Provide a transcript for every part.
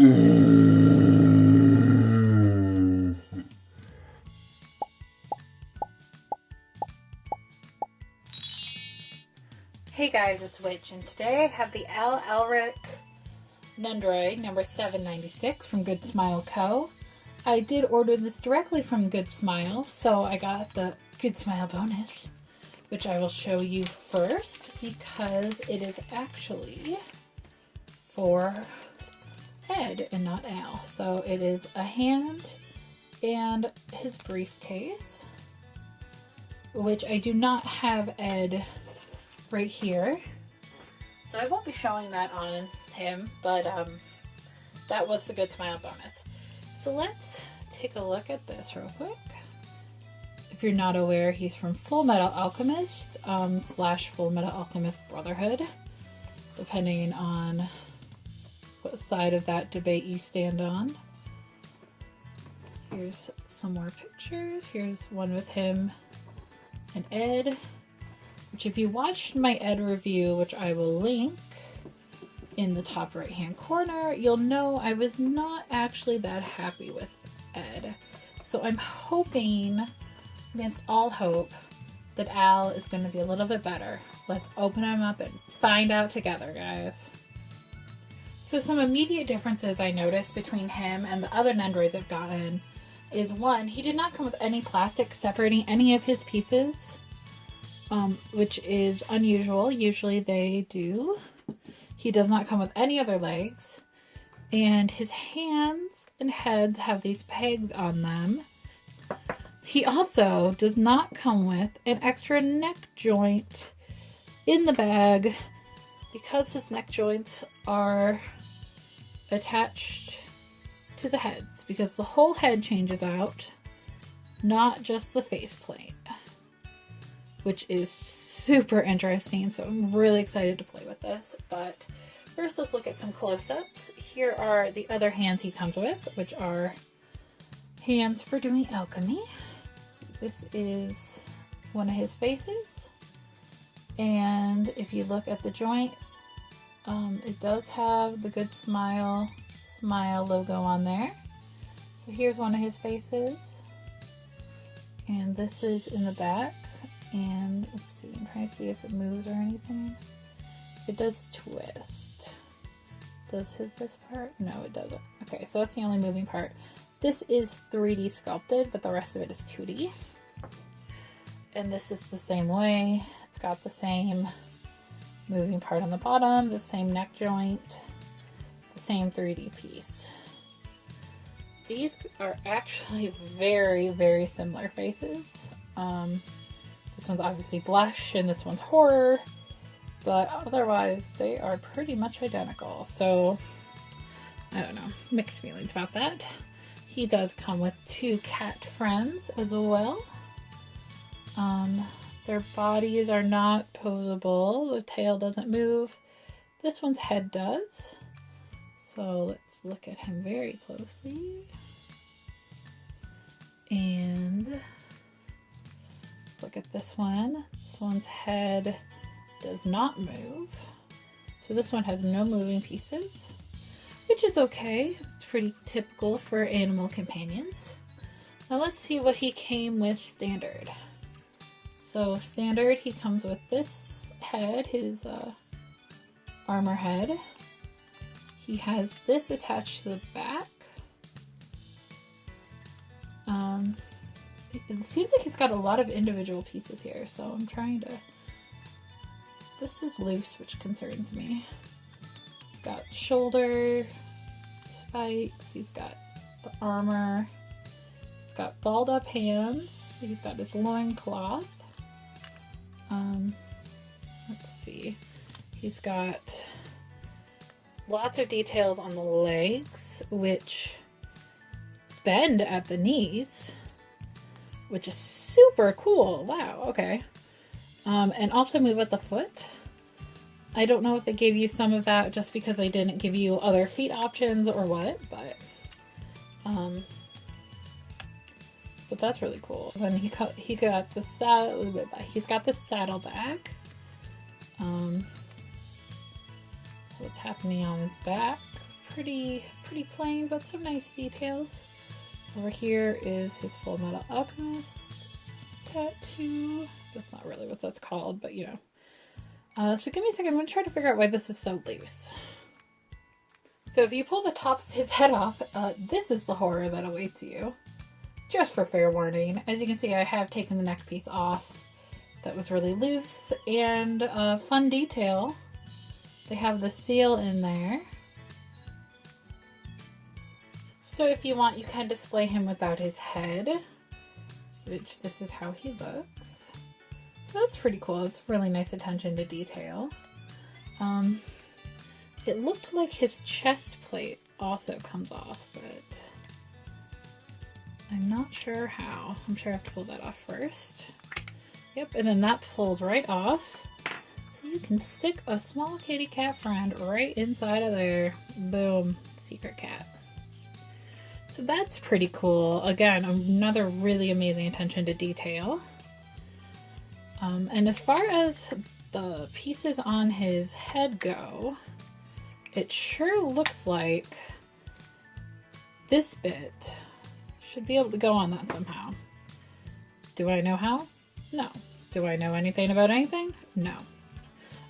Hey guys, it's Witch, and today I have the Elric Nendo number 796 from Good Smile Co. I did order this directly from Good Smile, so I got the Good Smile bonus, which I will show you first because it is actually for Ed and not Al. So it is a hand and his briefcase, which I do not have Ed right here, so I won't be showing that on him, but that was the Good Smile bonus. So let's take a look at this real quick. If you're not aware, he's from Full Metal Alchemist / Full Metal Alchemist Brotherhood, depending on what side of that debate you stand on. Here's some more pictures. Here's one with him and Ed, which if you watched my Ed review, which I will link in the top right hand corner, you'll know I was not actually that happy with Ed. So I'm hoping, against all hope, that Al is going to be a little bit better. Let's open him up and find out together, guys. So some immediate differences I noticed between him and the other Nendoroids I've gotten is, one, he did not come with any plastic separating any of his pieces. Which is unusual. Usually they do. He does not come with any other legs. And his hands and heads have these pegs on them. He also does not come with an extra neck joint in the bag because his neck joints are attached to the heads, because the whole head changes out, not just the faceplate, which is super interesting, so I'm really excited to play with this. But first, let's look at some close-ups. Here are the other hands he comes with, which are hands for doing alchemy. This is one of his faces, and if you look at the joint, it does have the Good Smile logo on there. So here's one of his faces, and this is in the back. And let's see, I'm trying to see if it moves or anything. It does twist. Does this part? No, it doesn't. Okay, so that's the only moving part. This is 3D sculpted, but the rest of it is 2D. And this is the same way. It's got the same moving part on the bottom, the same neck joint, the same 3D piece. These are actually very, very similar faces. This one's obviously blush and this one's horror, but otherwise they are pretty much identical. So I don't know, mixed feelings about that. He does come with 2 cat friends as well. Their bodies are not posable. The tail doesn't move. This one's head does. So let's look at him very closely. And look at this one. This one's head does not move. So this one has no moving pieces, which is okay. It's pretty typical for animal companions. Now let's see what he came with standard. So standard, he comes with this head, his armor head. He has this attached to the back. It seems like he's got a lot of individual pieces here, so I'm trying to... This is loose, which concerns me. He's got shoulder spikes, he's got the armor, he's got balled up hands, he's got his loincloth. Let's see. He's got lots of details on the legs, which bend at the knees, which is super cool. Wow, okay. And also move at the foot. I don't know if they gave you some of that just because they didn't give you other feet options or what, but that's really cool. Then he got the saddle. He's got the saddlebag. So what's happening on his back? pretty plain, but some nice details. Over here is his Full Metal Alchemist tattoo. That's not really what that's called, but you know. So give me a second, I'm going to try to figure out why this is so loose. So if you pull the top of his head off, this is the horror that awaits you. Just for fair warning. As you can see, I have taken the neck piece off. That was really loose. And fun detail, they have the seal in there. So if you want, you can display him without his head, which this is how he looks. So that's pretty cool. It's really nice attention to detail. It looked like his chest plate also comes off, but I'm not sure how. I'm sure I have to pull that off first. Yep, and then that pulls right off. So you can stick a small kitty cat friend right inside of there. Boom, secret cat. So that's pretty cool. Again, another really amazing attention to detail. And as far as the pieces on his head go, it sure looks like this bit should be able to go on that somehow. Do I know how? No. Do I know anything about anything? No.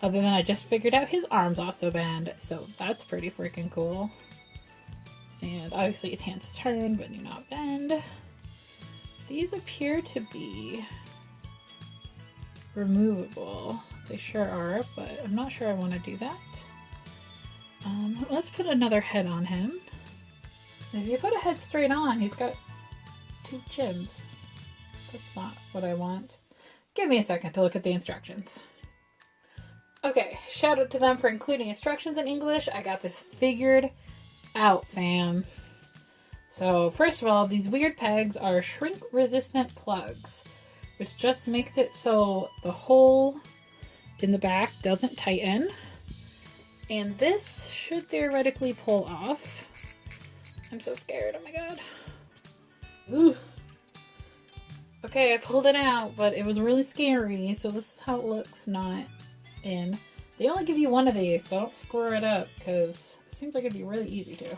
Other than I just figured out his arms also bend, so that's pretty freaking cool. And obviously his hands turn but do not bend. These appear to be removable. They sure are, but I'm not sure I want to do that. Let's put another head on him. If you put a head straight on, he's got two chins. That's not what I want. Give me a second to look at the instructions. Okay, shout out to them for including instructions in English. I got this figured out, fam. So first of all, these weird pegs are shrink resistant plugs, which just makes it so the hole in the back doesn't tighten. And this should theoretically pull off. I'm so scared, oh my god. Ooh. Okay, I pulled it out, but it was really scary, so this is how it looks not in. They only give you one of these, so don't screw it up, because it seems like it'd be really easy to.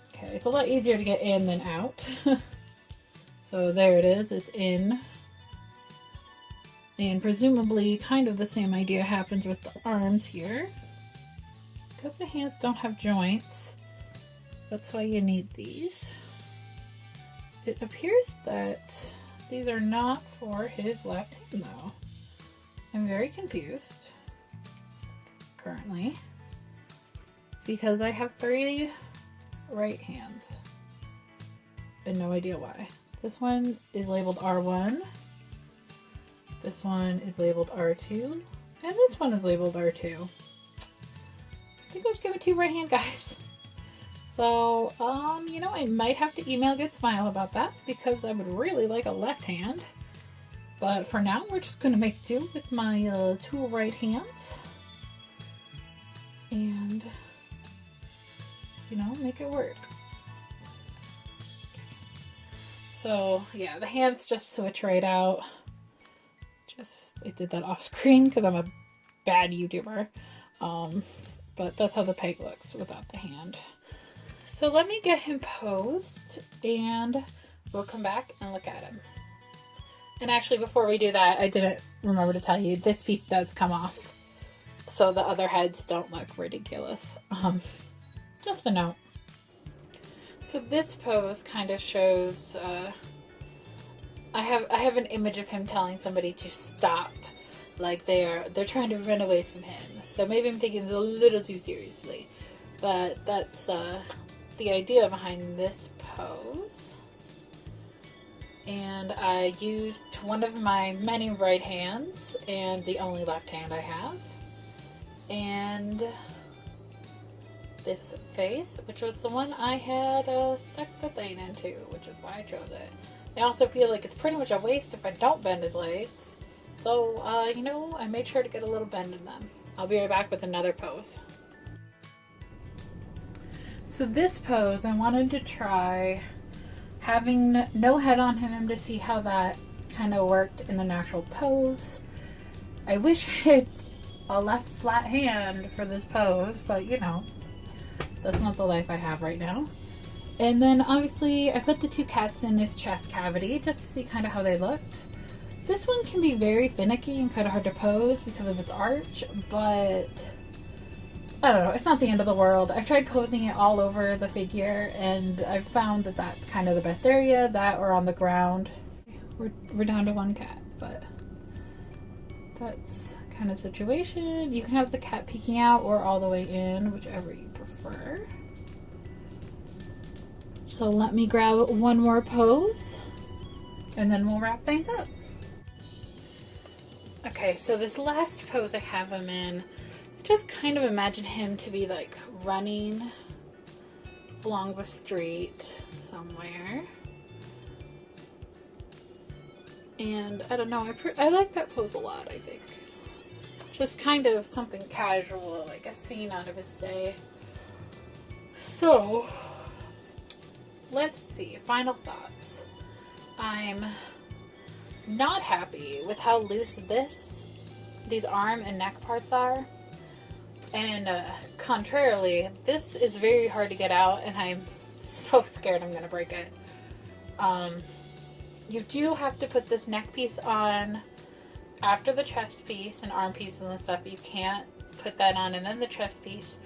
Okay, it's a lot easier to get in than out. So there it is, it's in. And presumably kind of the same idea happens with the arms here. Because the hands don't have joints, that's why you need these. It appears that these are not for his left hand though. I'm very confused currently because I have 3 right hands and no idea why. This one is labeled R1, this one is labeled R2, and this one is labeled R2. I think let's give it 2 right hand guys. So, you know, I might have to email Good Smile about that because I would really like a left hand. But for now, we're just going to make do with my 2 right hands. And, you know, make it work. So, yeah, the hands just switch right out. I did that off screen because I'm a bad YouTuber. But that's how the peg looks without the hand. So let me get him posed and we'll come back and look at him. And actually before we do that, I didn't remember to tell you, this piece does come off so the other heads don't look ridiculous. Just a note. So this pose kind of shows, I have an image of him telling somebody to stop, like they're trying to run away from him. So maybe I'm taking it a little too seriously, but that's the idea behind this pose. And I used one of my many right hands and the only left hand I have, and this face, which was the one I had stuck the thing into, which is why I chose it. I also feel like it's pretty much a waste if I don't bend his legs, so you know, I made sure to get a little bend in them. I'll be right back with another pose. So this pose, I wanted to try having no head on him to see how that kind of worked in the natural pose. I wish I had a left flat hand for this pose, but you know, That's not the life I have right now. And then obviously I put the two cats in his chest cavity just to see kind of how they looked. This one can be very finicky and kind of hard to pose because of its arch, but I don't know, it's not the end of the world. I've tried posing it all over the figure and I've found that that's kind of the best area, that or on the ground. We're down to one cat, but that's kind of situation. You can have the cat peeking out or all the way in, whichever you prefer. So let me grab one more pose and then we'll wrap things up. Okay, so this last pose I have him in, just kind of imagine him to be like running along the street somewhere. And I don't know, I like that pose a lot, I think. Just kind of something casual, like a scene out of his day. So, let's see, final thoughts. I'm not happy with how loose these arm and neck parts are. And contrarily, this is very hard to get out and I'm so scared I'm going to break it. You do have to put this neck piece on after the chest piece and arm pieces and stuff. You can't put that on and then the chest piece.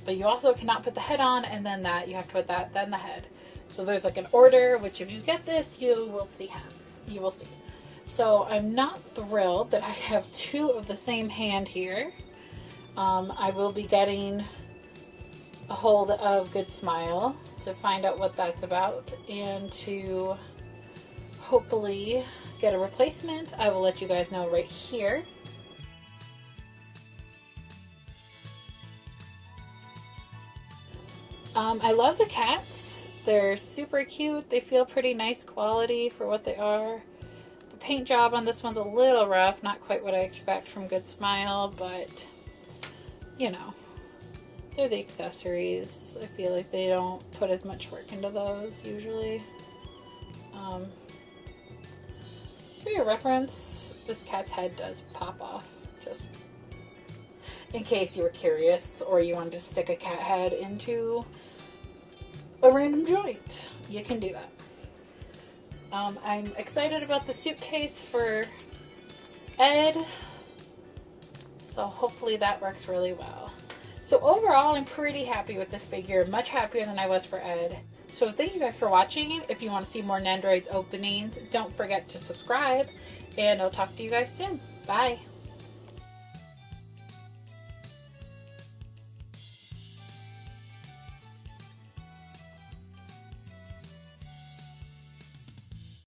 But you also cannot put the head on and then that. You have to put that, then the head. So there's like an order, which if you get this, you will see him. You will see. So I'm not thrilled that I have two of the same hand here. I will be getting a hold of Good Smile to find out what that's about and to hopefully get a replacement. I will let you guys know right here. I love the cats. They're super cute. They feel pretty nice quality for what they are. The paint job on this one's a little rough, not quite what I expect from Good Smile, but you know, they're the accessories. I feel like they don't put as much work into those usually. For your reference, this cat's head does pop off, just in case you were curious or you wanted to stick a cat head into a random joint. You can do that. I'm excited about the suitcase for Ed. So hopefully that works really well. So overall, I'm pretty happy with this figure. Much happier than I was for Ed. So thank you guys for watching. If you want to see more Nendoroids openings, don't forget to subscribe. And I'll talk to you guys soon. Bye.